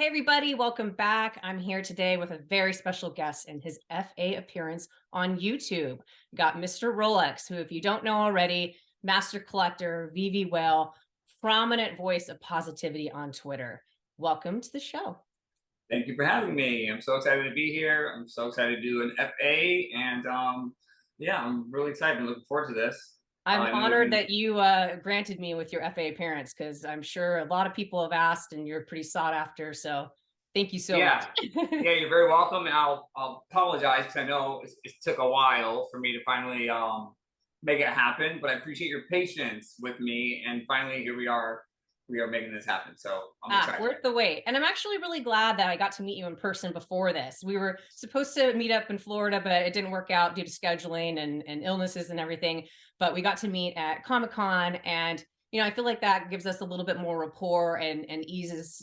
Hey everybody, welcome back. I'm here today with a very special guest in his FA appearance on YouTube. We got Mr. Rolex, who, if you don't know already, master collector, VeVe whale, prominent voice of positivity on Twitter. Welcome to the show. Thank you for having me. I'm so excited to be here. I'm so excited to do an FA, and yeah, I'm really excited. I'm looking forward to this. I'm I know we've honored been, that you granted me with your FA appearance because I'm sure a lot of people have asked and you're pretty sought after. So thank you so yeah, much. yeah. You're very welcome, and I'll apologize because I know it took a while for me to finally make it happen. But I appreciate your patience with me, and finally here we are. We are making this happen. So I'm Ah, excited. worth the wait. And I'm actually really glad that I got to meet you in person before this. We were supposed to meet up in Florida, but it didn't work out due to scheduling and illnesses and everything. But we got to meet at Comic-Con, and I feel like that gives us a little bit more rapport and eases,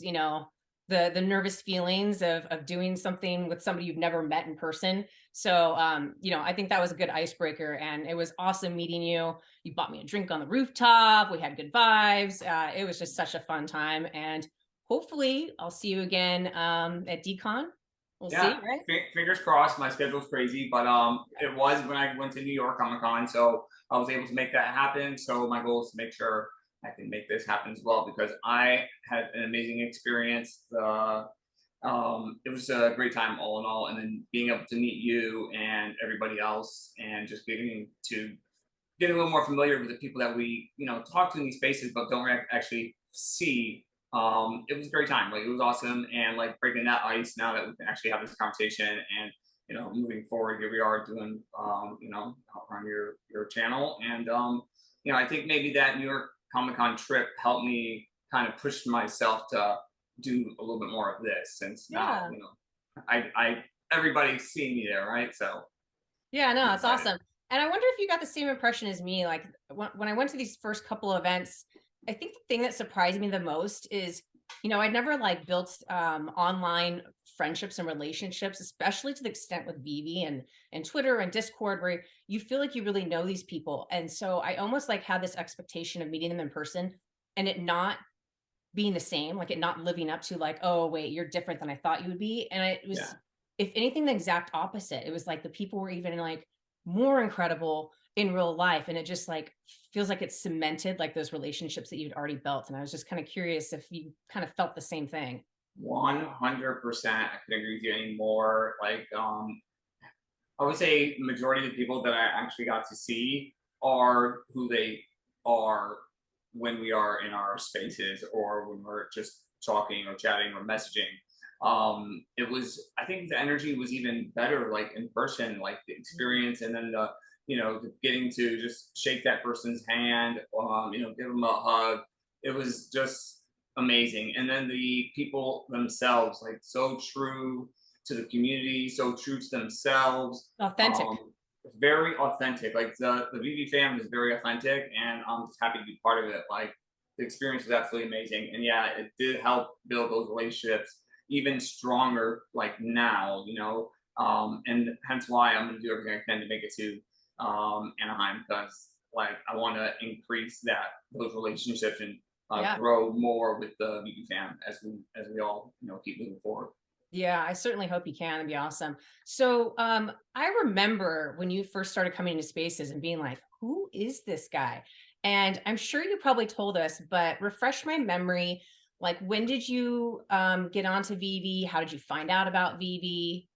the nervous feelings of doing something with somebody you've never met in person. So I think that was a good icebreaker, and it was awesome meeting you. You bought me a drink on the rooftop. We had good vibes. It was just such a fun time, and hopefully I'll see you again at DCon. We'll Yeah, see, right? fingers crossed. My schedule's crazy, but it was when I went to New York Comic Con, so I was able to make that happen. So my goal is to make sure I can make this happen as well because I had an amazing experience. It was a great time all in all, and then being able to meet you and everybody else, and just getting a little more familiar with the people that we talk to in these spaces but don't actually see. It was a great time. Like it was awesome, and like breaking that ice now that we can actually have this conversation, and moving forward, here we are doing on your channel, and I think maybe that New York Comic Con trip helped me kind of push myself to do a little bit more of this, since now Yeah. I everybody's seeing me there, right? So Yeah, I'm no, it's excited. awesome. And I wonder if you got the same impression as me. Like when I went to these first couple of events, I think the thing that surprised me the most is, I'd never like built online friendships and relationships, especially to the extent with VeVe and Twitter and Discord, where you feel like you really know these people. And so I almost like had this expectation of meeting them in person and it not being the same, like it not living up to like, oh wait, you're different than I thought you would be. And it Yeah. was, if anything, the exact opposite. It was like the people were even like more incredible in real life. And it just like feels like it's cemented like those relationships that you'd already built. And I was just kind of curious if you kind of felt the same thing. 100%. I couldn't agree with you anymore. Like, I would say the majority of the people that I actually got to see are who they are when we are in our spaces or when we're just talking or chatting or messaging. It was, I think the energy was even better, like in person, like the Mm. experience, and then getting to just shake that person's hand, give them a hug. It was just amazing. And then the people themselves, like so true to the community, so true to themselves. Authentic. Um, very authentic. Like the VV fam is very authentic, and I'm just happy to be part of it. Like the experience was absolutely amazing, and yeah, it did help build those relationships even stronger. Like now, and hence why I'm going to do everything I can to make it to Anaheim, because like I want to increase those relationships and Yeah. grow more with the VV fam as we all keep moving forward. Yeah, I certainly hope you can. It'd be awesome. So I remember when you first started coming into spaces and being like, who is this guy? And I'm sure you probably told us, but refresh my memory. Like, when did you get onto VV? How did you find out about VV?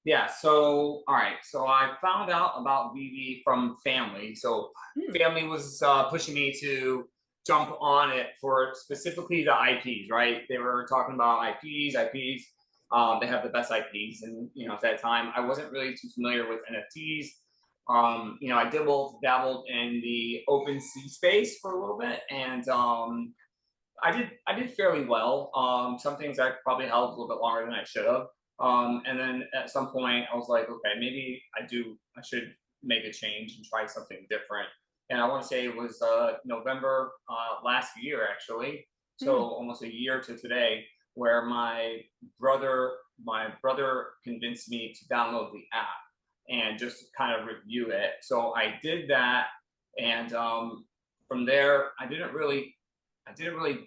Yeah, so all right. So I found out about VV from family. So Hmm. family was pushing me to jump on it for specifically the IPs, right? They were talking about IPs. They have the best IPs, and at that time I wasn't really too familiar with NFTs. I dabbled in the open sea space for a little bit, and I did fairly well. Some things I probably held a little bit longer than I should have. And then at some point, I was like, okay, maybe I should make a change and try something different. And I want to say it was November last year, actually. So Hmm. almost a year to today, where my brother convinced me to download the app and just kind of review it. So I did that, and from there, I didn't really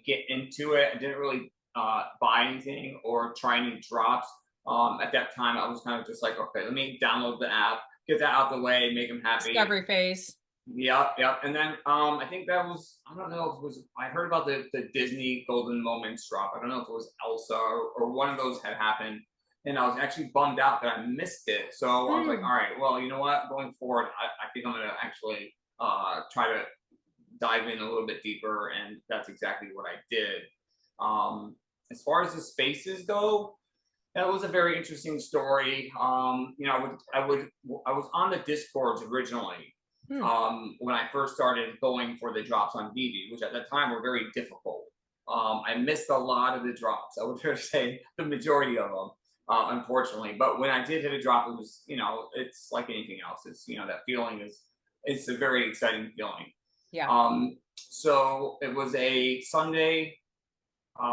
get into it. I didn't really buy anything or try any drops. At that time, I was kind of just like, okay, let me download the app, get that out the way, make them happy. Discovery phase. Yep, yep. And then I think that was, I don't know if it was, I heard about the Disney Golden Moments drop. I don't know if it was Elsa or one of those had happened. And I was actually bummed out that I missed it. So I was like, Hmm. all right, well, you know what? Going forward, I think I'm gonna actually try to dive in a little bit deeper, and that's exactly what I did. As far as the spaces go, that was a very interesting story. You know, I was on the Discords originally Hmm. when I first started going for the drops on VeVe, which at the time were very difficult. I missed a lot of the drops. I would dare say the majority of them, unfortunately. But when I did hit a drop, it was, you know, it's like anything else. It's, you know, that feeling is, it's a very exciting feeling. Yeah. So it was a Sunday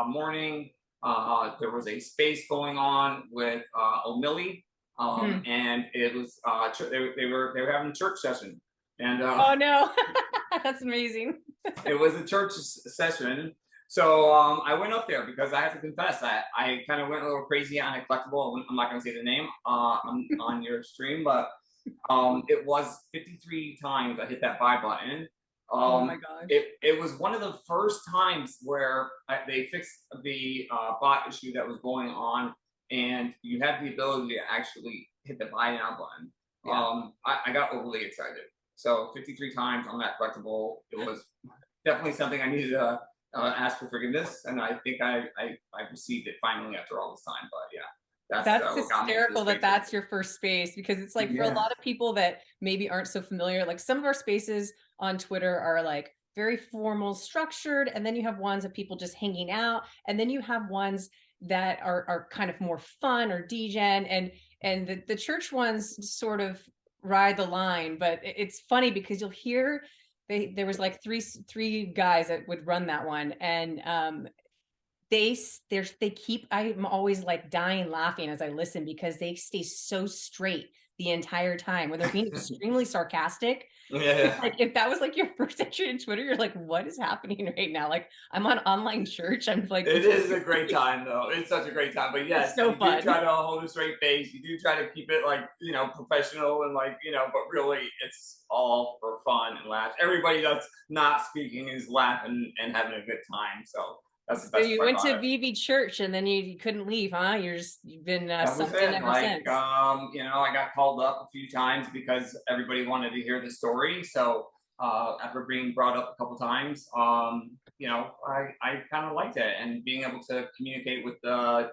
morning. There was a space going on with O'Milly, Hmm. and it was they were having a church session, and Oh no. That's amazing. it was a church session. So I went up there because I have to confess that I kind of went a little crazy on a collectible. I'm not going to say the name on your stream, but it was 53 times I hit that buy button. Oh my Um, gosh. it was one of the first times where they fixed the bot issue that was going on, and you had the ability to actually hit the buy now button. Yeah. I got overly excited. So 53 times on that collectible, it was definitely something I needed to ask for forgiveness, and I think I received it finally after all this time. But yeah, that's That's what got me into the hysterical that spaces. that's your first space, because it's like for a Yeah. lot of people that maybe aren't so familiar, like some of our spaces on Twitter are like very formal, structured, and then you have ones of people just hanging out, and then you have ones that are kind of more fun or degen, and the church ones sort of ride the line. But it's funny because you'll hear there was like three guys that would run that one, and they keep, I'm always like dying laughing as I listen because they stay so straight the entire time when they're being extremely sarcastic. It's Yeah. like if that was like your first entry in Twitter, you're like, what is happening right now? Like I'm on online church. I'm like, It is a great time though. It's such a great time. But it's yes, so you do fun. try to hold a straight face. You do try to keep it like, you know, professional and like, you know, but really it's all for fun and laughs. Everybody that's not speaking is laughing and having a good time. So that's the So best you part went about to it. VV Church and then you couldn't leave, huh? You've been That was sucked in it. ever Like, since. you know, I got called up a few times because everybody wanted to hear the story. So after being brought up a couple times, you know, I kind of liked it, and being able to communicate with the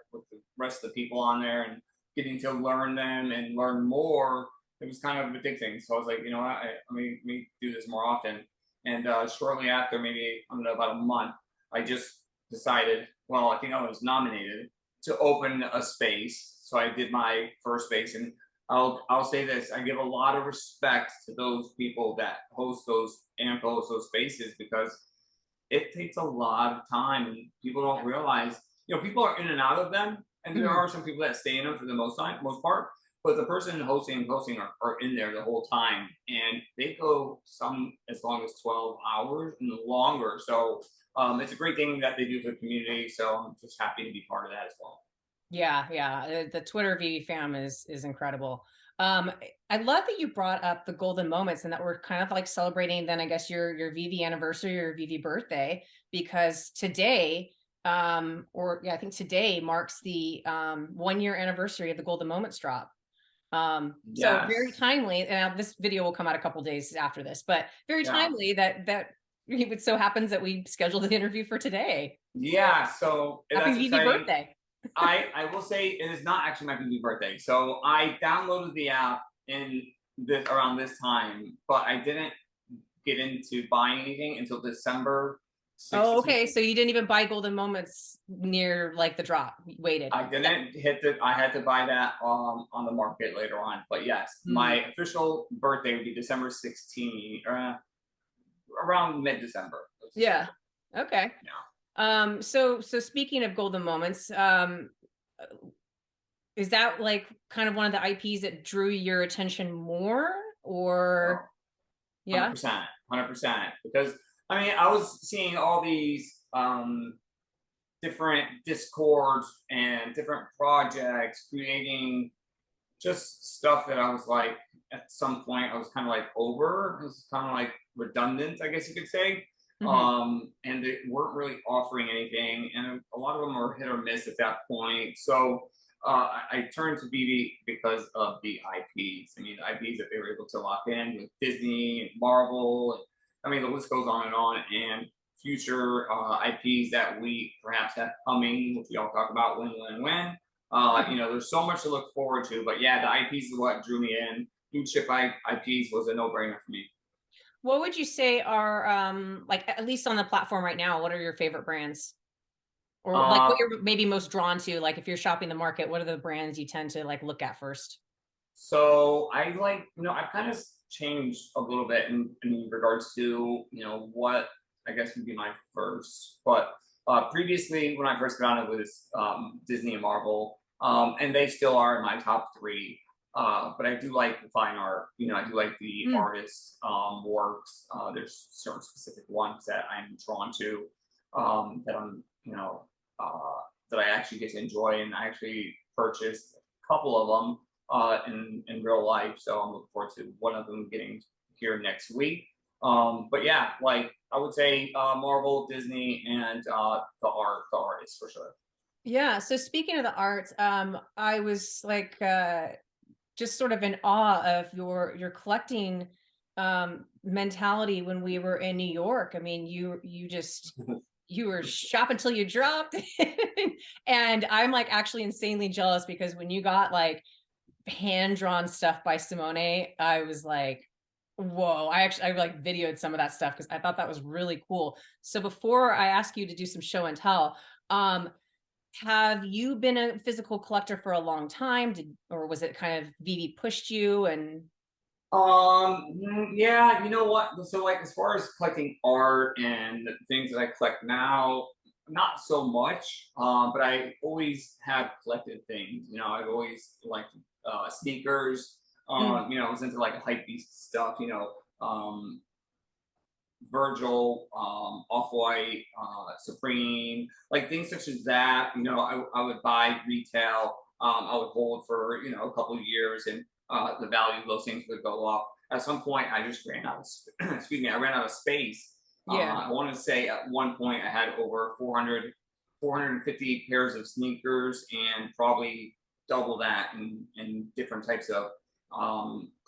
rest of the people on there and getting to learn them and learn more. It was kind of addicting. So I was like, you know what, let me do this more often. And shortly after, maybe I don't know, about a month, I just decided. Well, I think I was nominated to open a space. So I did my first space, and I'll say this: I give a lot of respect to those people that host those and host those spaces, because it takes a lot of time, and people don't realize. You know, people are in and out of them, and there Mhm. are some people that stay in them for the most part. But the person hosting are in there the whole time, and they go some as long as 12 hours and longer. So it's a great thing that they do for the community. So I'm just happy to be part of that as well. Yeah, yeah. The Twitter VV fam is incredible. I love that you brought up the golden moments and that we're kind of like celebrating then I guess your VV anniversary, your VV birthday, because today, or yeah, I think today marks the 1 year anniversary of the golden moments drop. So very Yes. timely. And now this video will come out a couple days after this, but very Yeah. timely that it so happens that we scheduled the interview for today. Yeah. So Happy that's VV exciting. birthday. I will say it is not actually my 50th birthday. So I downloaded the app in this around this time, but I didn't get into buying anything until December Oh, 16th. okay. So you didn't even buy golden moments near like the drop. You waited. I didn't hit the. I had to buy that on the market later on. But yes, Mm, my official birthday would be December 16th, around mid December. Let's just say yeah. that. Okay. Yeah. So speaking of golden moments, uh, is that like kind of one of the IPs that drew your attention more, Oh, or yeah? 100%, 100%. Because I mean, I was seeing all these different discords and different projects, creating just stuff that I was like, at some point, I was kind of like over. It was kind of like redundant, I guess you could say. Hmm. And they weren't really offering anything, and a lot of them were hit or miss at that point. So I turned to BB because of the IPs. I mean, the IPs that they were able to lock in with Disney and Marvel. And, I mean, the list goes on and on. And future IPs that we perhaps have coming, which we all talk about when. There's so much to look forward to. But yeah, the IPs is what drew me in. Blue chip IPs was a no-brainer for me. What would you say are like, at least on the platform right now, what are your favorite brands? Or like what Uh, you're maybe most drawn to? Like if you're shopping the market, what are the brands you tend to like look at first? so I like, I've kind of changed a little bit in regards to, what I guess would be my first. But previously, when I first got on, it was Disney and Marvel, and they still are in my top three. But I do like the fine art. I do like the Mm, artists' works. There's certain specific ones that I'm drawn to, that I'm, that I actually get to enjoy, and I actually purchased a couple of them in real life. So I'm looking forward to one of them getting here next week. But yeah, like I would say Marvel, Disney, and the artists for sure. yeah. So speaking of the arts, I was like just sort of in awe of your collecting mentality when we were in New York. I mean, you just you were shop until you dropped. And I'm like actually insanely jealous because when you got like hand drawn stuff by Simone, I was like, whoa. I like videoed some of that stuff because I thought that was really cool. So before I ask you to do some show and tell, um, have you been a physical collector for a long time? Or was it kind of VeVe pushed you and Yeah, you know what? So like as far as collecting art and the things that I collect now, not so much. But I always have collected things. I've always liked sneakers. mm, I was into like hype beast stuff. Virgil, Off White, Supreme, like things such as that. I would buy retail. I would hold for a couple of years, and the value of those things would go up. At some point, I just ran out of excuse me. I ran out of space. yeah. I want to say at one point I had over 450 pairs of sneakers, and probably double that in different types of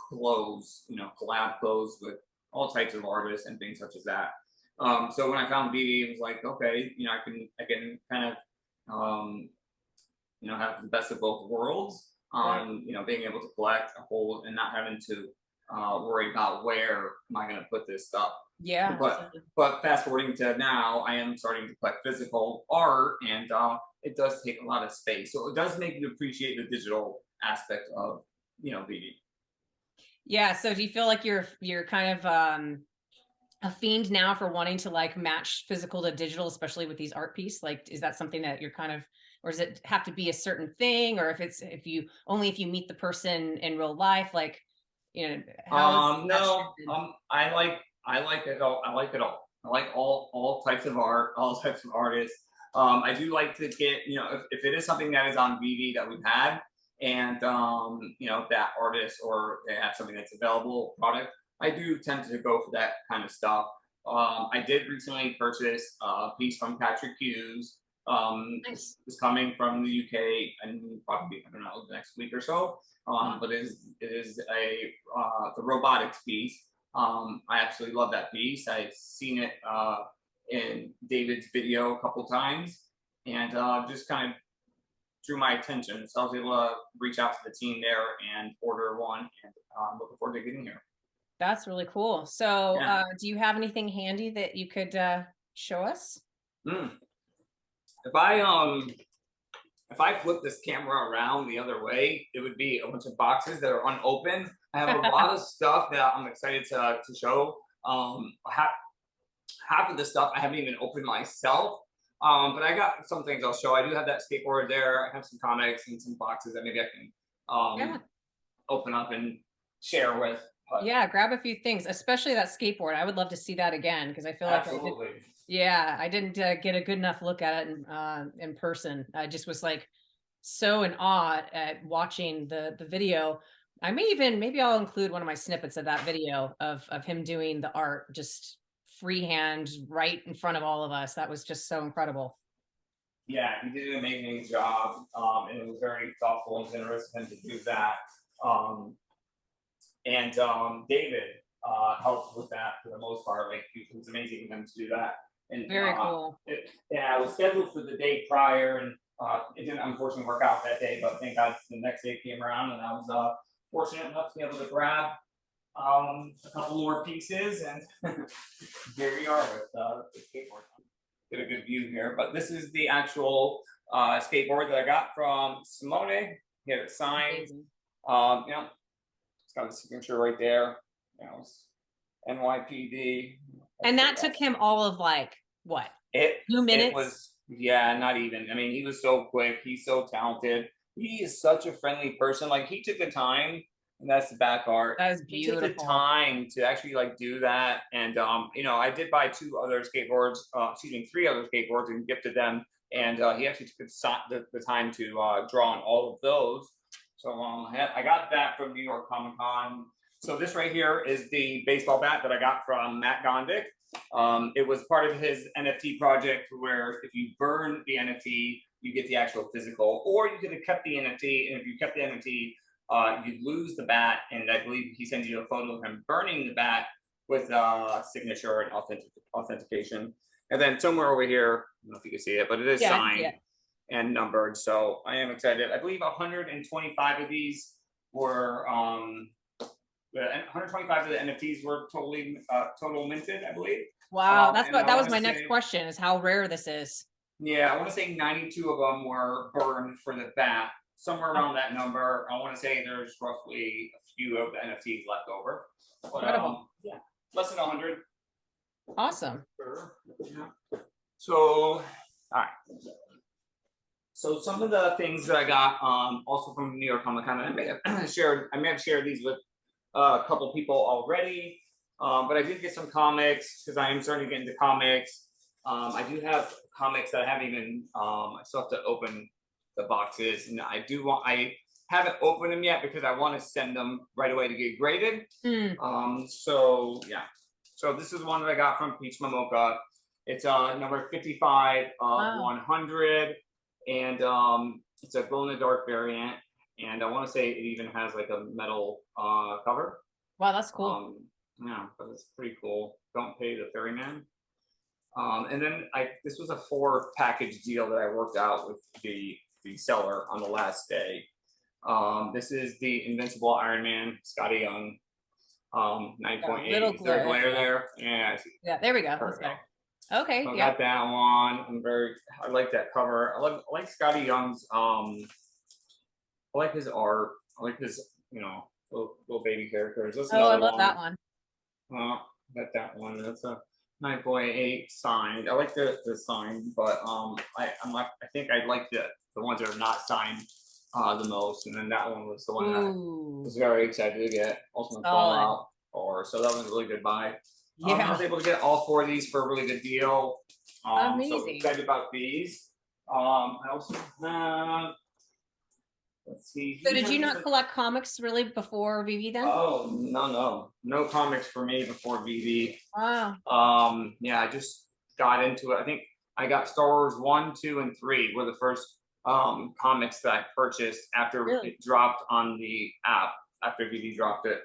clothes. Collab clothes with all types of artists and things such as that. So when I found BD, it was like, okay, I can kind of have the best of both worlds Right. on being able to collect, hold, and not having to worry about where am I going to put this stuff. Yeah. But fast forwarding to now, I am starting to collect physical art, and it does take a lot of space. So it does make you appreciate the digital aspect of BD. Yeah. So do you feel like you're kind of a fiend now for wanting to like match physical to digital, especially with these art piece? Like, is that something that you're kind of, or does it have to be a certain thing? Or if you meet the person in real life, like, how is that No, shifted? I like it all. I like it all. I like all types of art, all types of artists. I do like to get, if it is something that is on VV that we've had, and that artist, or they have something that's available product, I do tend to go for that kind of stuff. I did recently purchase a piece from Patrick Hughes. Nice. Is coming from the UK, and probably, I don't know, the next week or so. Wow. But it is a the robotics piece. I absolutely love that piece. I've seen it in David's video a couple times, and just kind of drew my attention. So I was able to reach out to the team there and order one, and I'm looking forward to getting here. That's really cool. So, Yeah. do you have anything handy that you could show us? Mm. If I flip this camera around the other way, it would be a bunch of boxes that are unopened. I have a lot of stuff that I'm excited to show. Half of the stuff I haven't even opened myself. But I got some things I'll show. I do have that skateboard there. I have some comics and some boxes that maybe I can Yeah. open up and share with. But Yeah, grab a few things, especially that skateboard. I would love to see that again because I feel like I did. absolutely. Yeah, I didn't get a good enough look at it in person. I just was like so in awe at watching the video. I may even maybe I'll include one of my snippets of that video of him doing the art just freehand right in front of all of us. That was just so incredible. Yeah, he did an amazing job, and it was very thoughtful and generous of him to do that. Um, and David helped with that for the most part. Like it was amazing of him to do that. And Very cool. yeah, I was scheduled for the day prior, and it didn't unfortunately work out that day. But thank God the next day came around, and I was fortunate enough to be able to grab a couple more pieces, and here we are with the skateboard. Get a good view here, but this is the actual skateboard that I got from Simone. Here it's signed. Amazing. You know, it's got a signature right there. You know, it's NYPD. That's And pretty that took awesome. him all of like what, It 2 minutes? was, yeah, not even. I mean, he was so quick. He's so talented. He is such a friendly person. Like he took the time, and that's the back art. That was He took the beautiful. time to actually like do that. And you know, I did buy two other skateboards, excuse me, three other skateboards and gifted them. And he actually took the time to draw on all of those. So I got that from New York Comic Con. So this right here is the baseball bat that I got from Matt Gondik. It was part of his NFT project where if you burn the NFT, you get the actual physical, or you could have kept the NFT. And if you kept the NFT, you lose the bat. And I believe he sends you a photo of him burning the bat with signature and authentication. And then somewhere over here, I don't know if you can see it, but it is Yeah, I can see signed it. and numbered. So I am excited. I believe 125 of these were 125 of the NFTs were totally total minted, I believe. Wow, that's And what I that want was to my next say, question is how rare this is. yeah, I want to say 92 of them were burned for the bat, somewhere Oh, around that number. I want to say there's roughly a few of the NFTs left over, but incredible. yeah, less than 100. Awesome. Yeah. So, all right. So some of the things that I got also from New York Comic Con, I may have shared these with a couple people already, but I did get some comics because I am starting to get into comics. I do have comics that I haven't even. I still have to open the boxes, and I haven't opened them yet because I want to send them right away to get graded. Mm. So yeah. So this is one that I got from Peach Momoka. It's number 55 of Wow. 100, and it's a glow in the dark variant. And I want to say it even has like a metal cover. Wow, that's cool. Yeah, but it's pretty cool. Don't pay the ferryman. And then this was a 4 package deal that I worked out with the seller on the last day. This is the Invincible Iron Man, Scotty Young, A 9.8. little Is there a glare. glare there? Yeah, I see. Yeah, there we go. There That's we go. better. Okay, So I yeah. got that one. I like that cover. I like Scotty Young's I like his art. I like his, little baby characters. That's Oh, I another love one. that one. Got that one. That's a 9.8 signed. I like the sign, but I think I like the ones that are not signed the most. And then that one was the one that I Ooh, was very excited to get Ultimate solid. Fallout for. So that was a really good buy. I Yeah, was able to get all 4 of these for a really good deal. So amazing. excited about these. I also have, let's see So did you here. not collect comics really before VeVe then? Oh, no comics for me before VeVe. Wow, Yeah, I just got into it. I think I got Star Wars 1, 2, and 3 were the first comics that I purchased after really? it dropped on the app, after VeVe dropped it.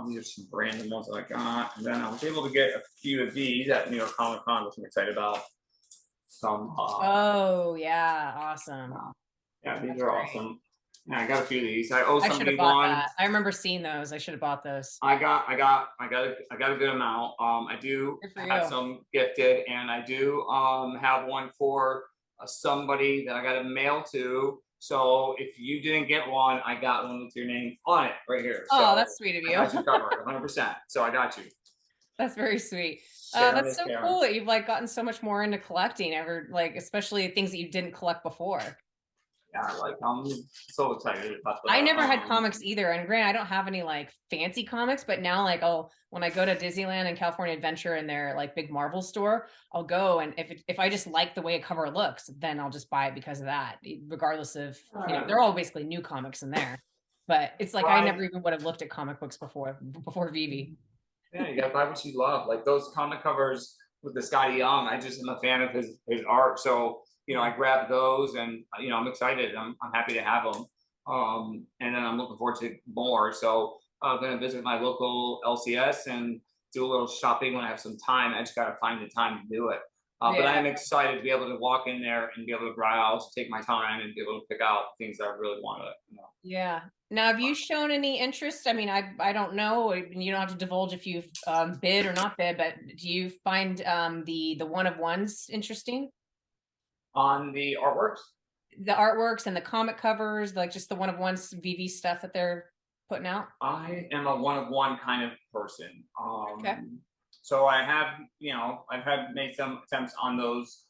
These are some random ones that I got. And then I was able to get a few of these at New York Comic Con, which I'm excited about. Some Oh, yeah, awesome. yeah, these That's are great. awesome. Yeah, I got a few of these. I owe I should have somebody bought one. that. I remember seeing those. I should have bought those. I got a good amount. I do Good for have you. some gifted, and I do have one for somebody that I got to mail to. So if you didn't get one, I got one with your name on it right here. Oh, So that's sweet of I you. got you covered 100%. So I got you. That's very sweet. Sharon That's is so Karen. cool that you've like gotten so much more into collecting ever, like especially things that you didn't collect before. Yeah, like I'm so excited about the I never had comics either. And granted, I don't have any like fancy comics, but now like oh, when I go to Disneyland and California Adventure in their like big Marvel store, I'll go and if I just like the way a cover looks, then I'll just buy it because of that, regardless of they're all basically new comics in there. But it's like I right. never even would have looked at comic books before VeVe. Yeah, you gotta buy what you love. Like those comic covers with the Scotty Young, I just am a fan of his art. So Yeah. I grabbed those, and I'm excited. I'm happy to have them. And then I'm looking forward to more. So I'm gonna visit my local LCS and do a little shopping when I have some time. I just gotta find the time to do it. But I Yeah. am excited to be able to walk in there and be able to browse, take my time, and be able to pick out things that I really want to. Yeah. Now, have you shown any interest? I mean, I don't know. You don't have to divulge if you've bid or not bid, but do you find the one of ones interesting? On the artworks. The artworks and the comic covers, like just the one of ones VV stuff that they're putting out? I am a one of one kind of person. Okay. So I have, I've had made some attempts on those.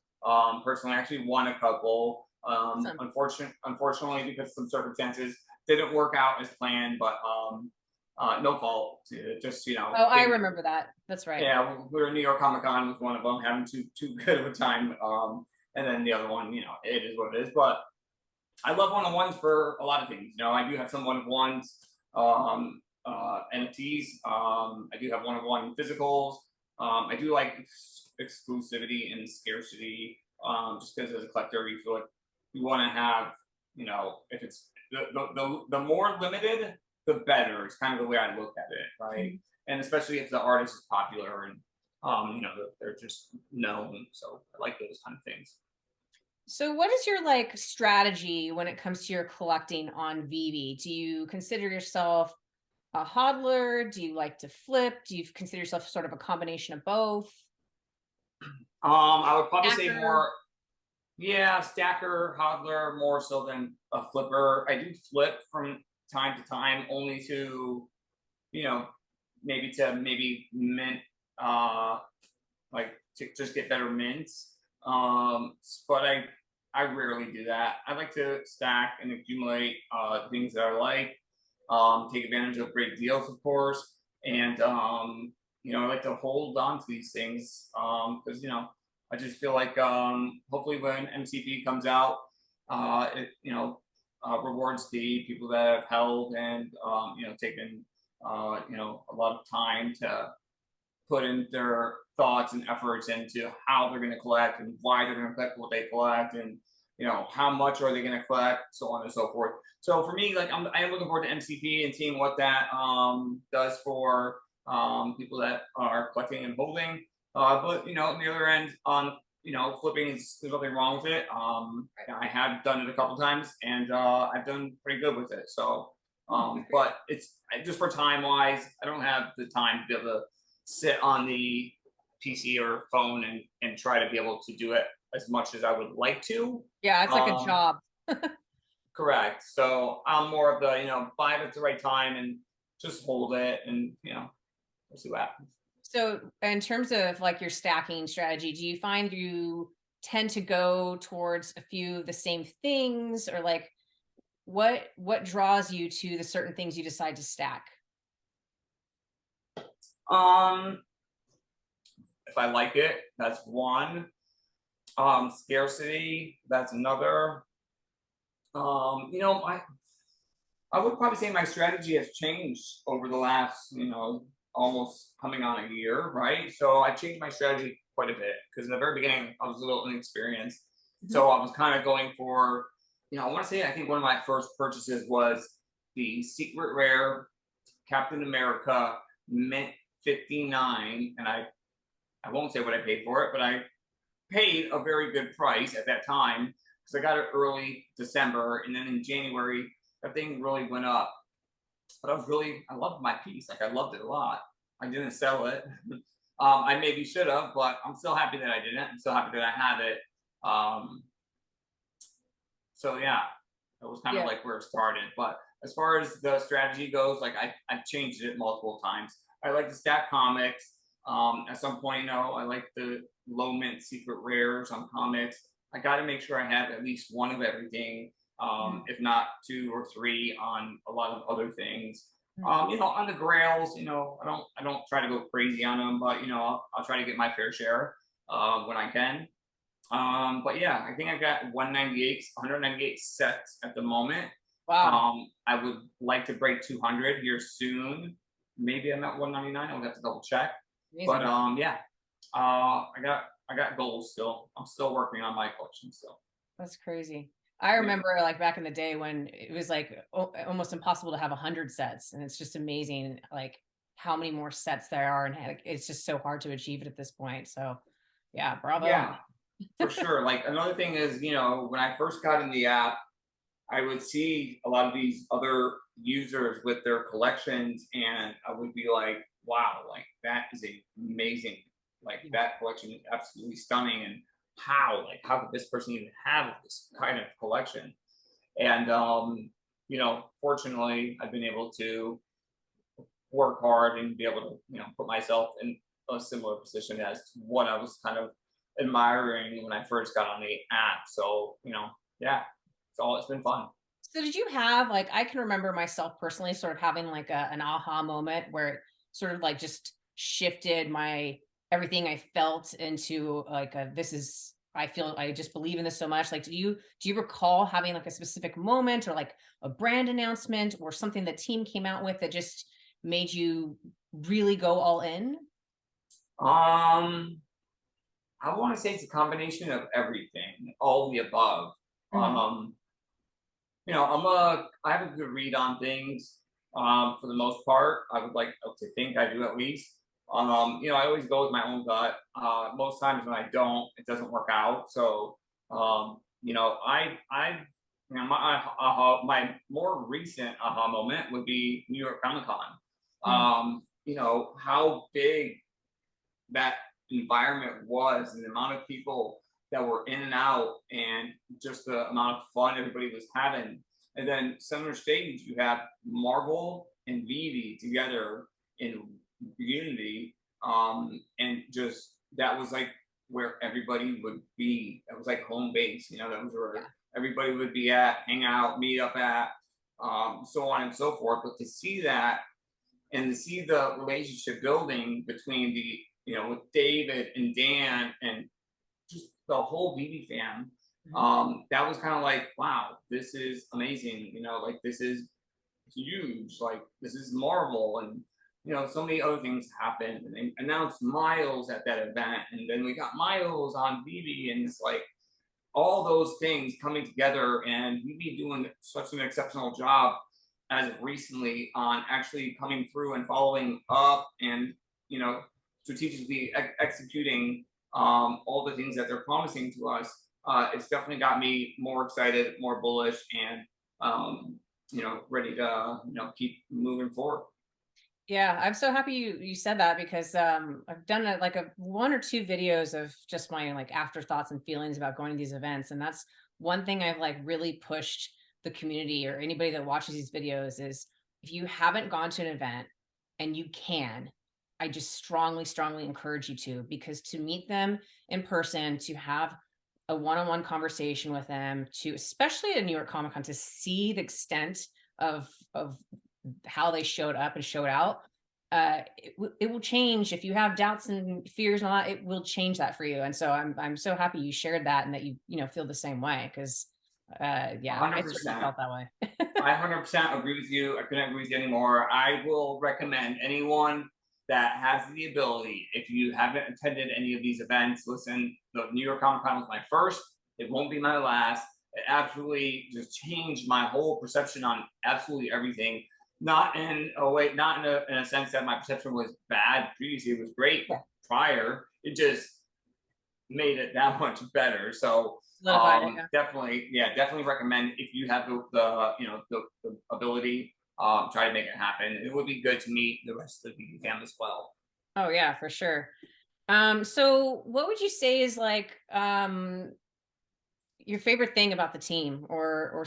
Personally, I actually won a couple. Awesome. Unfortunately, because some circumstances didn't work out as planned, but no fault. Just Oh, I things. remember that. That's right. Yeah, we were in New York Comic Con with one of them, having too good of a time. And then the other one, it is what it is. But I love one on ones for a lot of things. I do have some one on ones, NFTs. I do have one on one physicals. I do like exclusivity and scarcity. Just because as a collector, you feel like you want to have, if it's the more limited, the better. It's kind of the way I look at it, right? Mhm. And especially if the artist is popular and they're just known. So I like those kind of things. So what is your like strategy when it comes to your collecting on VV? Do you consider yourself a hodler? Do you like to flip? Do you consider yourself sort of a combination of both? I would probably say Stacker? more, yeah, stacker, hodler, more so than a flipper. I do flip from time to time, only to, you know, maybe mint, uh, like to just get better mints. But I rarely do that. I like to stack and accumulate things that I like. Take advantage of great deals, of course, and I like to hold on to these things because I just feel like hopefully when MCP comes out, it rewards the people that have held and taken a lot of time to put in their thoughts and efforts into how they're going to collect and why they're going to collect what they collect and how much are they going to collect, so on and so forth. So for me, like I am looking forward to MCP and seeing what that does for people that are collecting and holding. But on the other end, on flipping is there's nothing wrong with it. I have done it a couple times and I've done pretty good with it. So but it's just for time wise, I don't have the time to be able to sit on the PC or phone and try to be able to do it as much as I would like to. Yeah, it's like a Um, job. Correct. So I'm more of the buy it at the right time and just hold it and we'll see what happens. So, in terms of like your stacking strategy, do you find you tend to go towards a few of the same things, or like what draws you to the certain things you decide to stack? Um, if I like it, that's one. Scarcity, that's another. Um, you know, I I would probably say my strategy has changed over the last, almost coming on a year, right? So I changed my strategy quite a bit because in the very beginning I was a little inexperienced. Mhm. So I was kind of going for, I want to say I think one of my first purchases was the secret rare Captain America Mint 59, and I won't say what I paid for it, but I paid a very good price at that time because I got it early December, and then in January that thing really went up. But I loved my piece. Like I loved it a lot. I didn't sell it. I maybe should have, but I'm still happy that I didn't. I'm still happy that I have it. Um, so yeah, that was kind of Yeah. like where it started. But as far as the strategy goes, like I've changed it multiple times. I like to stack comics. At some point, I like the low mint secret rares on comics. I got to make sure I have at least one of everything. Mm, if not 2 or 3 on a lot of other things. mm. On the grails, I don't try to go crazy on them, but I'll try to get my fair share when I can. But yeah, I think I got 198 sets at the moment. Wow. I would like to break 200 here soon. Maybe I'm at 199. I'll have to double check. But Amazing. yeah, I got goals still. I'm still working on my collection still. That's crazy. I Yeah, remember like back in the day when it was like almost impossible to have 100 sets, and it's just amazing like how many more sets there are, and like, it's just so hard to achieve it at this point. So, yeah, bravo on yeah, for sure. Like another thing is, when I first got in the app, I would see a lot of these other users with their collections, and I would be like, wow, like that is amazing. Like that. that collection is absolutely stunning. And like, how could this person even have this kind of collection? And, fortunately, I've been able to work hard and be able to, put myself in a similar position as what I was kind of admiring when I first got on the app. So, yeah, it's been fun. So did you have like I can remember myself personally sort of having like an aha moment where it sort of like just shifted my everything I felt into like a this is I feel I just believe in this so much. Like do you recall having like a specific moment or like a brand announcement or something the team came out with that just made you really go all in? Um, I want to say it's a combination of everything, all the above. Mm, Um, I have a good read on things. For the most part, I would like to think I do at least. I always go with my own gut. Most times when I don't, it doesn't work out. So, my more recent aha moment would be New York Comic Con. mm, How big that environment was and the amount of people that were in and out and just the amount of fun everybody was having. And then center stage, you have Marvel and VeVe together in Unity. And just that was like where everybody would be. That was like home base, that was yeah. where everybody would be at, hang out, meet up at, so on and so forth. But to see that and to see the relationship building between with David and Dan and just the whole VeVe fam, Mhm. that was kind of like, wow, this is amazing. Like this is huge. Like this is Marvel, and so many other things happened. And they announced Miles at that event, and then we got Miles on VeVe, and it's like all those things coming together, and VeVe doing such an exceptional job as of recently on actually coming through and following up and you know strategically executing all the things that they're promising to us. It's definitely got me more excited, more bullish, and ready to keep moving forward. Yeah, I'm so happy you said that because I've done like a one or two videos of just my like afterthoughts and feelings about going to these events, and that's one thing I've like really pushed the community or anybody that watches these videos is if you haven't gone to an event and you can, I just strongly encourage you to because to meet them in person, to have a one-on-one conversation with them, to especially at New York Comic Con to see the extent of how they showed up and showed out, it will change if you have doubts and fears and all that. It will change that for you. And so I'm so happy you shared that and that you feel the same way because yeah, I certainly 100%. felt that way. I 100% agree with you. I couldn't agree with you anymore. I will recommend anyone that has the ability, if you haven't attended any of these events, listen, the New York Comic Con was my first. It won't be my last. It absolutely just changed my whole perception on absolutely everything. Not in a way, not in a sense that my perception was bad previously. It was great Yeah, prior. It just made it that much better. So solidified it. Yeah. definitely, yeah, definitely recommend if you have the ability, try to make it happen. It would be good to meet the rest of the BB fam as well. Oh yeah, for sure. So what would you say is like your favorite thing about the team or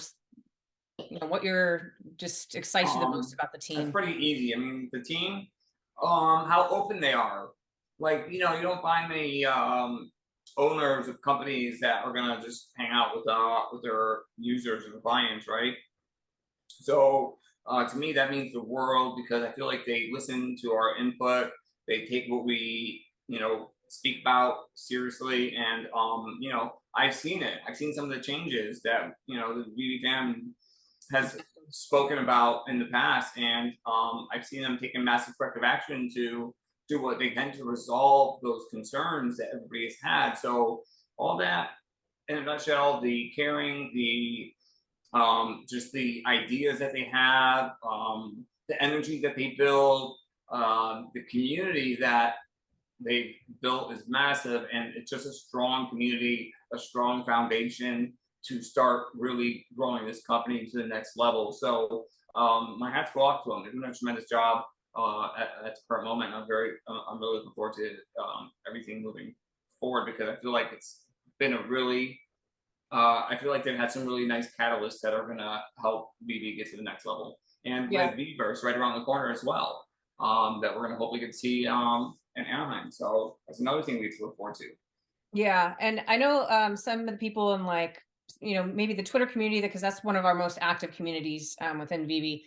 what you're just excites you the most Um, about the that's team? pretty easy. I mean, the team, how open they are. Like, you don't find many owners of companies that are gonna just hang out with their users and clients, right? So to me, that means the world because I feel like they listen to our input. They take what we, speak about seriously, and I've seen it. I've seen some of the changes that the VeVe family has spoken about in the past, and I've seen them taking massive corrective action to do what they can to resolve those concerns that everybody has had. So all that in a nutshell, the caring, the just the ideas that they have, the energy that they build, the community that they've built is massive, and it's just a strong community, a strong foundation to start really growing this company to the next level. So my hats go off to them. They're doing a tremendous job at the current moment. I'm really looking forward to everything moving forward because I feel like it's been a really I feel like they've had some really nice catalysts that are going to help VeVe get to the next level. And Yeah. with VeVerse right around the corner as well, that we're going to hopefully get to see in Anaheim. So that's another thing we have to look forward to. Yeah, and I know some of the people in like maybe the Twitter community because that's one of our most active communities within VeVe.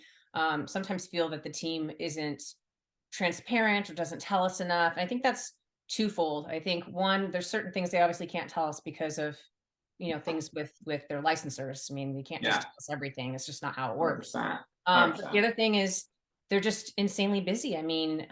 Sometimes feel that the team isn't transparent or doesn't tell us enough. I think that's twofold. I think one, there's certain things they obviously can't tell us because of things with their licensors. I mean, they can't just Yeah, tell us everything. It's just not how it works. 100%. 100%. But the other thing is they're just insanely busy. I mean,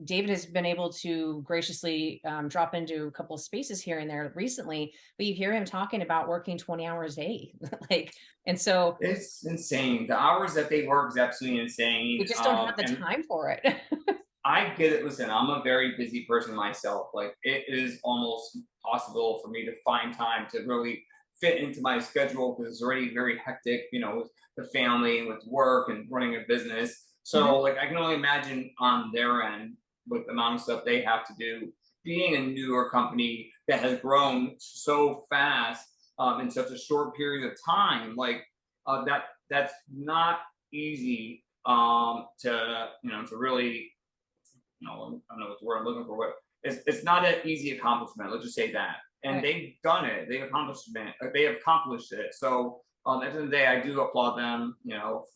David has been able to graciously drop into a couple of spaces here and there recently, but you hear him talking about working 20 hours a day. like, and so It's insane. The hours that they work is absolutely we insane. just don't have the And time for it. I get it. Listen, I'm a very busy person myself. Like it is almost impossible for me to find time to really fit into my schedule because it's already very hectic, with the family and with work and running a business. So Mhm. like I can only imagine on their end with the amount of stuff they have to do, being a newer company that has grown so fast in such a short period of time, like that's not easy to really I don't know what the word I'm looking for. What it's not an easy accomplishment. Let's just say that. And Right. they've done it. They have accomplished it. So at the end of the day, I do applaud them,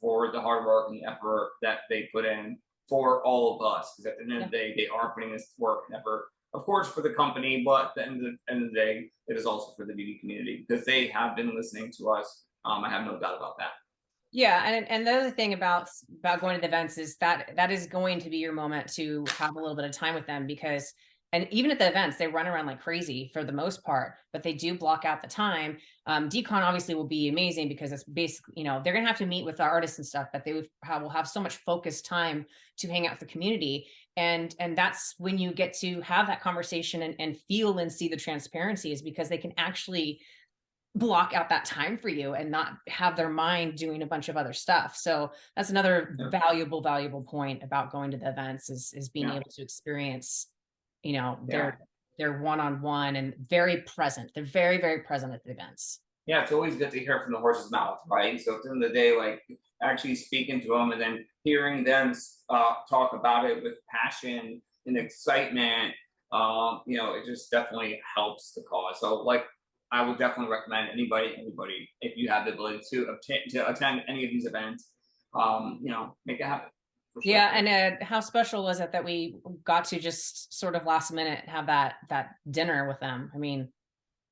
for the hard work and the effort that they put in for all of us. Because at the end Yeah. of the day, they are putting this work and effort, of course, for the company, but at the end of the day, it is also for the BD community because they have been listening to us. I have no doubt about that. Yeah, and the other thing about going to the events is that is going to be your moment to have a little bit of time with them because and even at the events they run around like crazy for the most part, but they do block out the time. Decon obviously will be amazing because it's basically they're gonna have to meet with the artists and stuff, but they will have so much focused time to hang out with the community. And that's when you get to have that conversation and feel and see the transparency is because they can actually block out that time for you and not have their mind doing a bunch of other stuff. So that's another Yeah, valuable point about going to the events is being yeah, able to experience, yeah. their one-on-one and very present. They're very present at the events. Yeah, it's always good to hear from the horse's mouth, right? So at the end of the day, like actually speaking to them and then hearing them talk about it with passion and excitement, it just definitely helps the cause. So like, I would definitely recommend anybody, if you have the ability to attend any of these events, make it happen for sure. Yeah, and how special was it that we got to just sort of last minute have that dinner with them? I mean,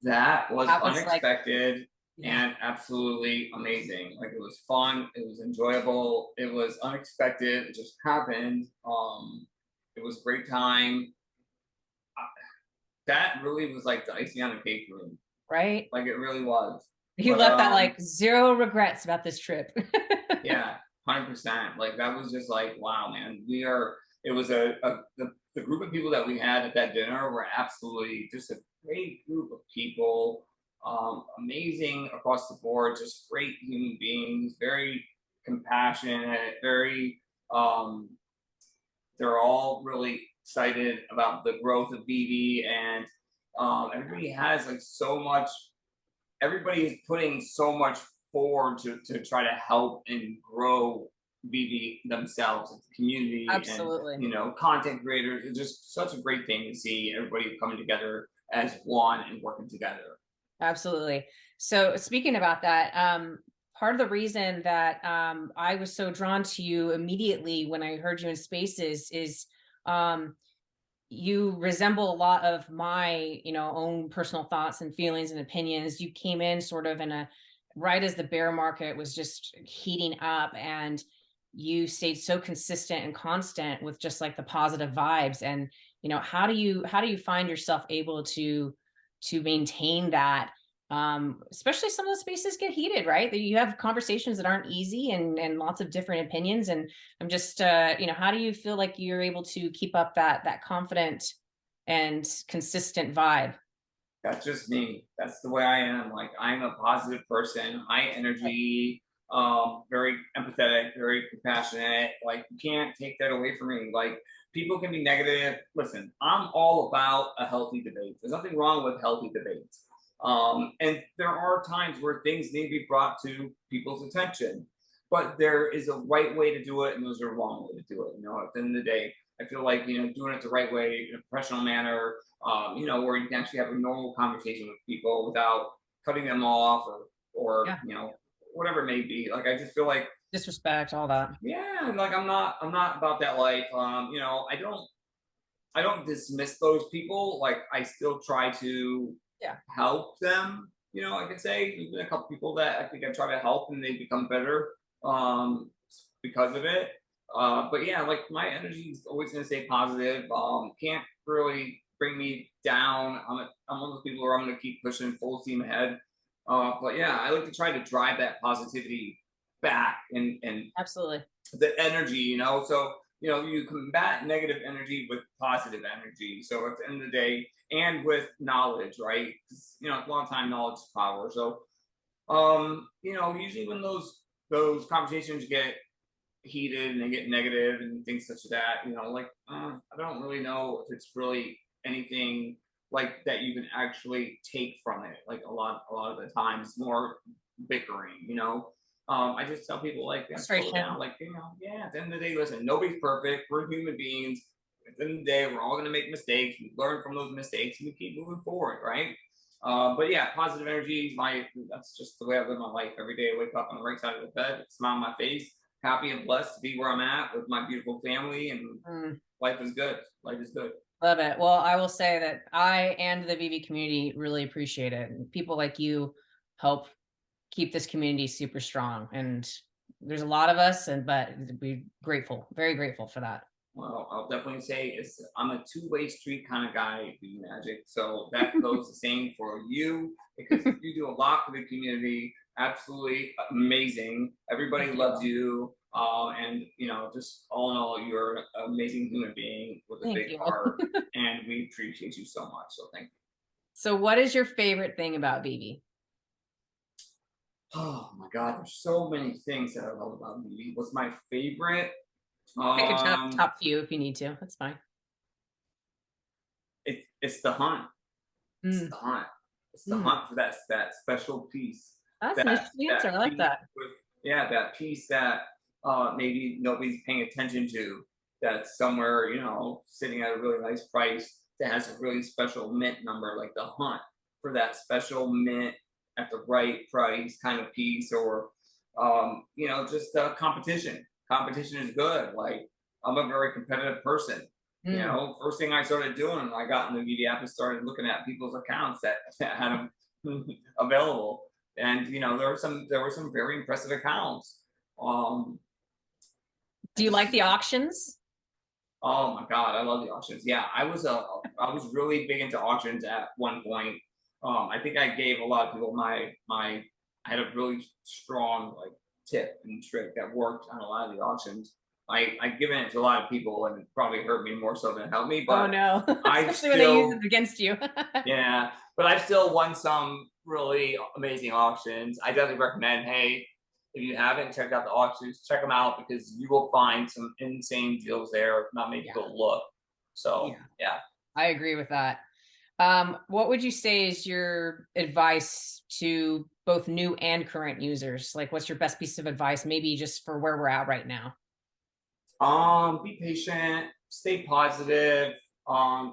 That was that was like, unexpected yeah, and absolutely amazing. Like it was fun, it was enjoyable, it was unexpected, it just happened. It was a great time. That really was like the icing on the cake for me. right? Like it really was. You But left that like zero regrets about this trip. yeah, 100%. Like that was just like, wow, man. It was the group of people that we had at that dinner were absolutely just a great group of people. Amazing across the board, just great human beings, very compassionate, very, um, they're all really excited about the growth of VeVe and everybody has like so much everybody is putting so much forward to try to help and grow VeVe themselves as a community and Absolutely. content creators. It's just such a great thing to see everybody coming together as one and working together. Absolutely. So speaking about that, part of the reason that I was so drawn to you immediately when I heard you in Spaces is um, you resemble a lot of my, own personal thoughts and feelings and opinions. You came in sort of in a right as the bear market was just heating up, and you stayed so consistent and constant with just like the positive vibes. And how do you find yourself able to maintain that, especially some of the spaces get heated, right? That you have conversations that aren't easy, and lots of different opinions. And I'm just, how do you feel like you're able to keep up that confident and consistent vibe? That's just me. That's the way I am. Like I'm a positive person, high Right. energy, very empathetic, very compassionate. Like you can't take that away from me. Like people can be negative. Listen, I'm all about a healthy debate. There's nothing wrong with healthy debates. And there are times where things need to be brought to people's attention, but there is a right way to do it, and there's a wrong way to do it. At the end of the day, I feel like doing it the right way in a professional manner, where you can actually have a normal conversation with people without cutting them off or Yeah. whatever it may be. Like I just feel like, Disrespect, all that. yeah, like I'm not about that life. I don't dismiss those people. Like I still try to Yeah. help them. I could say there's been a couple people that I think I try to help and they become better um, because of it. But yeah, like my energy is always going to stay positive. Can't really bring me down. I'm one of those people where I'm going to keep pushing full steam ahead. But yeah, I like to try to drive that positivity back and Absolutely. the energy, so you combat negative energy with positive energy. So at the end of the day, and with knowledge, right? 'Cause, a lot of time knowledge is power. So usually when those conversations get heated and they get negative and things such as that, like I don't really know if it's really anything like that you can actually take from it. Like a lot of the times it's more bickering, I just tell people like, yeah, slow down. Frustration. Like, yeah, at the end of the day, listen, nobody's perfect. We're human beings. At the end of the day, we're all going to make mistakes. We learn from those mistakes and we keep moving forward, right? But yeah, positive energy is that's just the way I live my life. Every day I wake up on the right side of the bed, smile on my face, happy and blessed to be where I'm at with my beautiful family, and Mm. life is good. Life is good. Love it. Well, I will say that I and the VV community really appreciate it. And people like you help keep this community super strong. And there's a lot of us, but we're grateful, very grateful for that. Well, I'll definitely say I'm a two-way street kind of guy, be magic. So that goes the same for you because you do a lot for the community. Absolutely amazing. Everybody Thank loves you. you. And just all in all, you're an amazing human being with a Thank big you. heart, and we appreciate you so much. So thank you. So, what is your favorite thing about VV? Oh my God, there's so many things that I love about BB. What's my favorite? Pick a top Um, top few if you need to. That's fine. it's the hunt. It's Mm, the hunt. It's the mm. hunt for that special piece. That's an That interesting answer. that I like piece that. with yeah, that piece that maybe nobody's paying attention to. That's somewhere sitting at a really nice price. That has a really special mint number, like the hunt for that special mint at the right price kind of piece, or just competition. Competition is good. Like I'm a very competitive person. Mm. First thing I started doing when I got in the media app and started looking at people's accounts that had them available. And there were some very impressive accounts. Um, Do I you like just the auctions? oh my god, I love the auctions. Yeah, I was really big into auctions at one point. I think I gave a lot of people my I had a really strong like tip and trick that worked on a lot of the auctions. I've given it to a lot of people and it probably hurt me more so than helped me, Oh but no, I've especially when they use still it against you. yeah, but I've still won some really amazing auctions. I definitely recommend, hey, if you haven't checked out the auctions, check them out because you will find some insane deals there. Not many Yeah, people look. So yeah, yeah. I agree with that. What would you say is your advice to both new and current users? Like, what's your best piece of advice, maybe just for where we're at right now? Be patient, stay positive.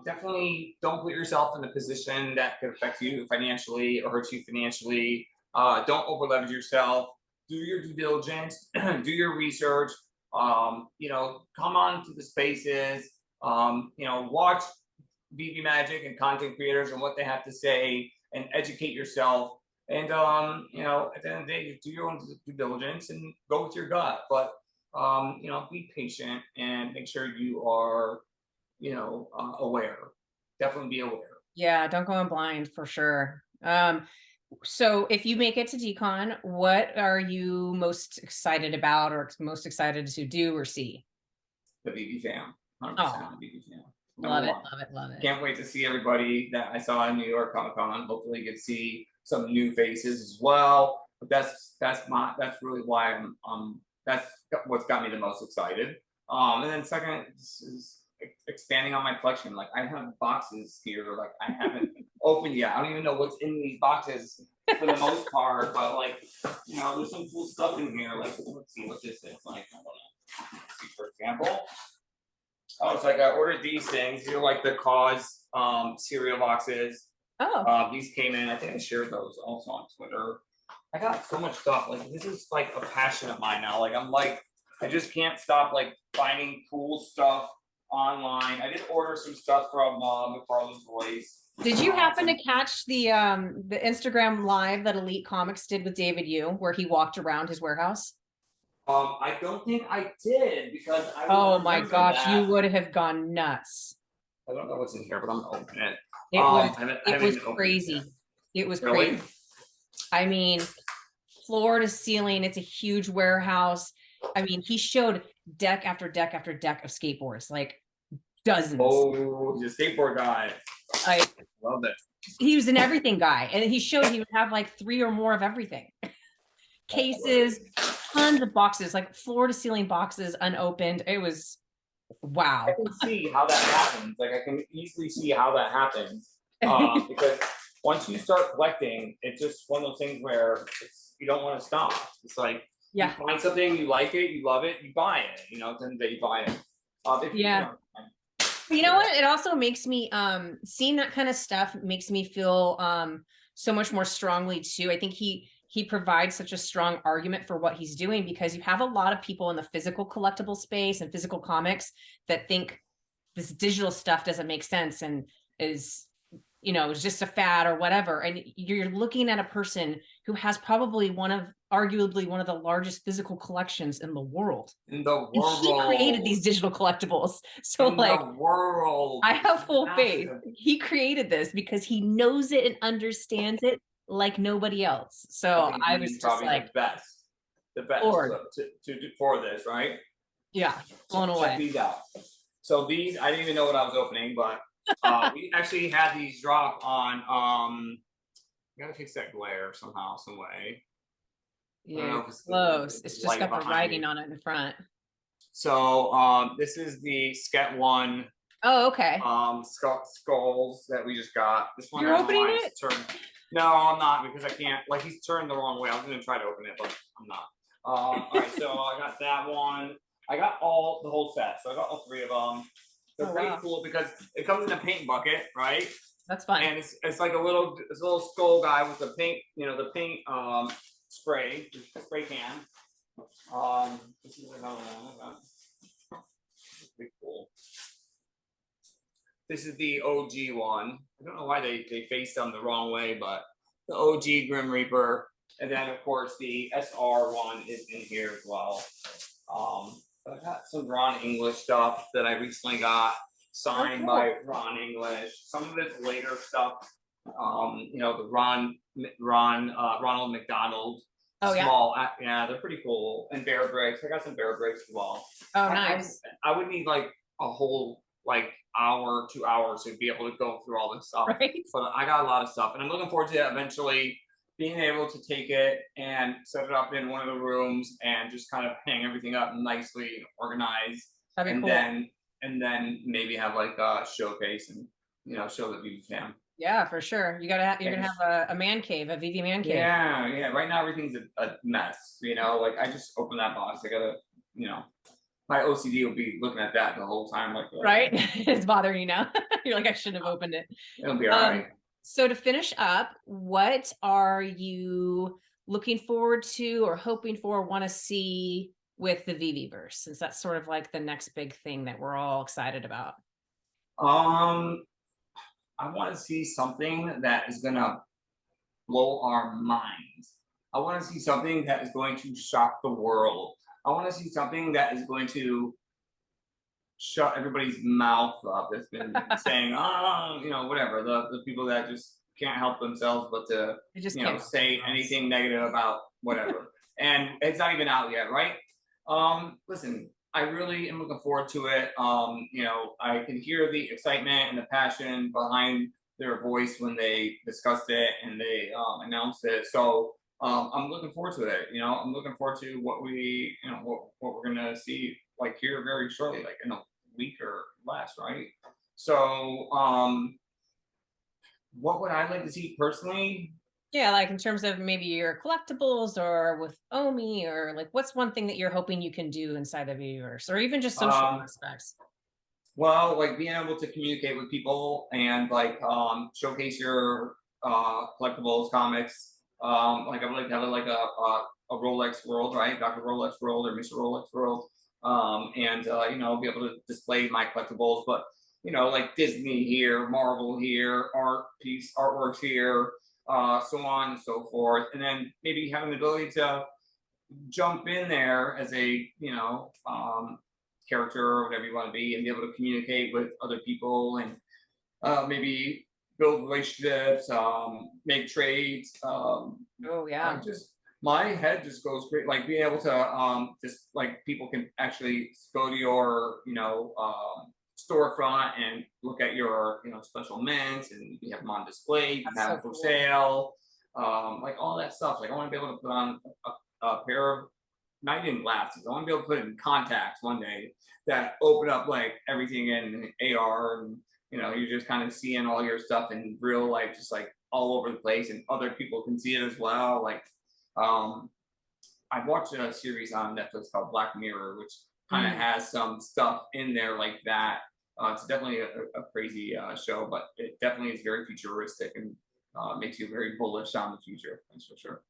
Definitely don't put yourself in a position that could affect you financially or hurt you financially. Don't over leverage yourself. Do your due diligence, do your research. Come on to the spaces. Watch VeVe Magic and content creators and what they have to say, and educate yourself. And at the end of the day, do your own due diligence and go with your gut. But be patient and make sure you are aware. Definitely be aware. Yeah, don't go in blind for sure. So if you make it to decon, what are you most excited about or most excited to do or see? The BB fam, 100% Oh, the BB fam. Number love it, one. love it, love it. Can't wait to see everybody that I saw in New York Comic Con. Hopefully, get to see some new faces as well. But that's really why that's what's got me the most excited. And then second is expanding on my collection. Like I have boxes here, like I haven't opened yet. I don't even know what's in these boxes for the most part. But like, there's some cool stuff in here. Like let's see what this is. Like I don't know. Let's see, for example. Oh, it's like I ordered these things. These are like the cause cereal boxes. Oh, These came in. I think I shared those also on Twitter. I got so much stuff. Like this is like a passion of mine now. Like I'm like I just can't stop like finding cool stuff online. I did order some stuff from McFarlane's Voice. did you happen to catch the Instagram live that Elite Comics did with David Yu, where he walked around his warehouse? I don't think I did because I Oh would my remember gosh, you that. would have gone nuts. I don't know what's in here, but I'm gonna open it. It was I it haven't was even opened it yet. crazy. It was Really? crazy. I mean, floor to ceiling, it's a huge warehouse. I mean, he showed deck after deck after deck of skateboards, like dozens. Oh, he's a skateboard guy. Like Love it. he was an everything guy, and he showed he would have like 3 or more of everything. Cases, tons of boxes, like floor to ceiling boxes unopened. It was I wow. can see how that happens. Like I can easily see how that happens. Because once you start collecting, it's just one of those things where you don't want to stop. It's like Yeah. you find something, you like it, you love it, you buy it. Then you buy it. Yeah. You know what? It also makes me seeing that kind of stuff makes me feel so much more strongly too. I think he provides such a strong argument for what he's doing, because you have a lot of people in the physical collectible space and physical comics that think this digital stuff doesn't make sense and is it's just a fad or whatever. And you're looking at a person who has probably arguably one of the largest physical collections in the world. In the And he created world. these digital collectibles. So In like the world. I have full faith. Massive. He created this because he knows it and understands it like nobody else. So think I was he's just probably like, the best Lord. to do for this, right? Yeah, blown Check away. these out. So these, I didn't even know what I was opening, but we actually had these drop on. Gotta fix that glare somehow, some way. Yeah, close. It's just got the writing on it in the front. So this is the Sket One. Oh, okay. Skulls that we just got. This one. You're opening it? No, I'm not, because I can't. Like he's turned the wrong way. I was gonna try to open it, but I'm not. All right, so I got that one. I got the whole set. So I got all 3 of them. They're pretty cool because it comes in a paint bucket, right? That's fun. And it's like a little skull guy with the paint, the paint spray can. This is another one. Pretty cool. This is the OG one. I don't know why they faced them the wrong way, but the OG Grim Reaper. And then of course the SR one is in here as well. I got some Ron English stuff that I recently got signed by Ron English. Some of it's later stuff. The Ronald McDonald. Oh, small, yeah, they're pretty cool. And Bear Bricks. I got some Bear Bricks as well. Oh, nice. I would need like a whole hour, 2 hours to be able to go through all this stuff. Right. But I got a lot of stuff, and I'm looking forward to eventually being able to take it and set it up in one of the rooms and just kind of hang everything up nicely and organized. That'd be and cool. then maybe have like a showcase and show the VeVe fam. Yeah, for sure. You're gonna have a man cave, a VeVe man cave. Yeah. Right now everything's a mess. Like I just opened that box. I gotta, my OCD will be looking at that the whole time, like, Right? It's bothering you now. You're like, I shouldn't have opened it. it'll be all Um, right. so to finish up, what are you looking forward to or hoping for, want to see with the VeVe since that's sort of like the next big thing that we're all excited about? Um, I want to see something that is gonna blow our minds. I want to see something that is going to shock the world. I want to see something that is going to shut everybody's mouth up that's been saying, whatever. The people that just can't help themselves but to, I just can't help say themselves. anything negative about whatever. And it's not even out yet, right? Listen, I really am looking forward to it. I can hear the excitement and the passion behind their voice when they discussed it and they announced it. So I'm looking forward to it. I'm looking forward to what what we're gonna see like here very shortly, like in a week or less, right? So, what would I like to see personally? Yeah, like in terms of maybe your collectibles or with Omi, or like what's one thing that you're hoping you can do inside the Weverse, or even just social Um, aspects? well, like being able to communicate with people and like showcase your collectibles, comics. Like I would like to have like a Rolex world, right? Dr. Rolex world or Mr. Rolex world. And be able to display my collectibles, but like Disney here, Marvel here, artworks here, so on and so forth. And then maybe having the ability to jump in there as a character or whatever you want to be and be able to communicate with other people and maybe build relationships, make trades. Oh I yeah. just My head just goes great, like being able to just like people can actually go to your storefront and look at your special mints, and you have them on display, you can That's have so them for cool. sale, like all that stuff. Like I want to be able to put on a pair of not even glasses. I want to be able to put it in contacts one day that open up like everything in AR, and you're just kind of seeing all your stuff in real life, just like all over the place, and other people can see it as well. Like, um, I watched a series on Netflix called Black Mirror, which kind of Mm. has some stuff in there like that. It's definitely a crazy show, but it definitely is very futuristic and makes you very bullish on the future. That's for sure.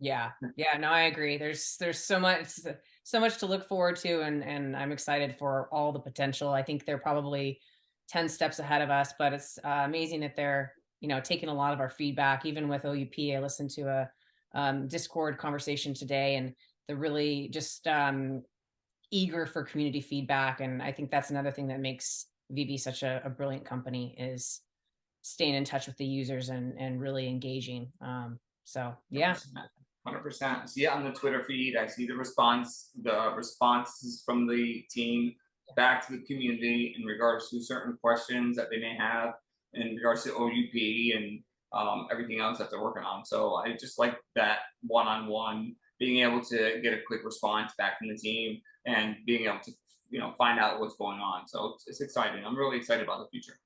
Yeah. Yeah, no, I agree. There's so much to look forward to, and I'm excited for all the potential. I think they're probably 10 steps ahead of us, but it's amazing that they're, taking a lot of our feedback even with OUP. I listened to a Discord conversation today, and they're really just eager for community feedback, and I think that's another thing that makes VeVe such a brilliant company is staying in touch with the users and really engaging. So yeah. 100%. I see it on the Twitter feed. I see the responses from the team back to the community in regards to certain questions that they may have in regards to OUP and everything else that they're working on. So I just like that one-on-one, being able to get a quick response back from the team and being able to find out what's going on. So it's exciting. I'm really excited about the future.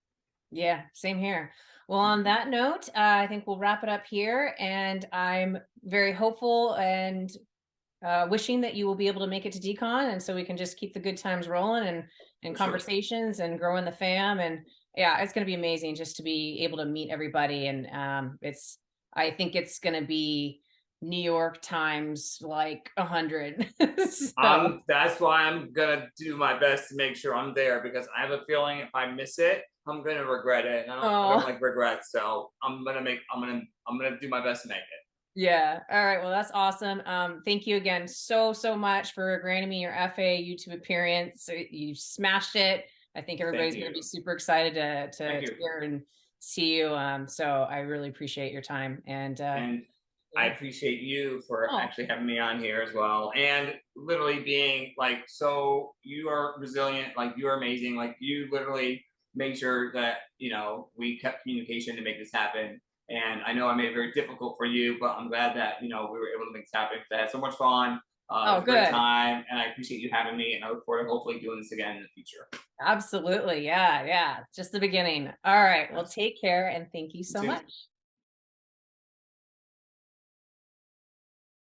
Yeah, same here. Well, on that note, I think we'll wrap it up here. And I'm very hopeful and wishing that you will be able to make it to decon, and so we can just keep the good times rolling and For sure. conversations and growing the fam. And yeah, it's going to be amazing just to be able to meet everybody. And I think it's going to be New York times like 100. So, That's why I'm gonna do my best to make sure I'm there because I have a feeling if I miss it, I'm gonna regret it. And I don't oh, like regrets, so I'm gonna do my best to make it. yeah. All right. Well, that's awesome. Thank you again so much for granting me your FA YouTube appearance. You smashed it. I think Thank everybody's going to be you. super excited Thank to you. hear and see you. So I really appreciate your time. And And I yeah. appreciate you for Oh, actually having me on here as well. And literally being like, so you are resilient, like you are amazing. Like you literally made sure that, we kept communication to make this happen. And I know I made it very difficult for you, but I'm glad that, we were able to make this happen. 'Cause I had so much fun. It oh, was a great good. time. And I appreciate you having me. And I look forward to hopefully doing this again in the future. Absolutely. Yeah. Yeah. Just the beginning. All right. Well, Yes. take care and thank you You so too. much.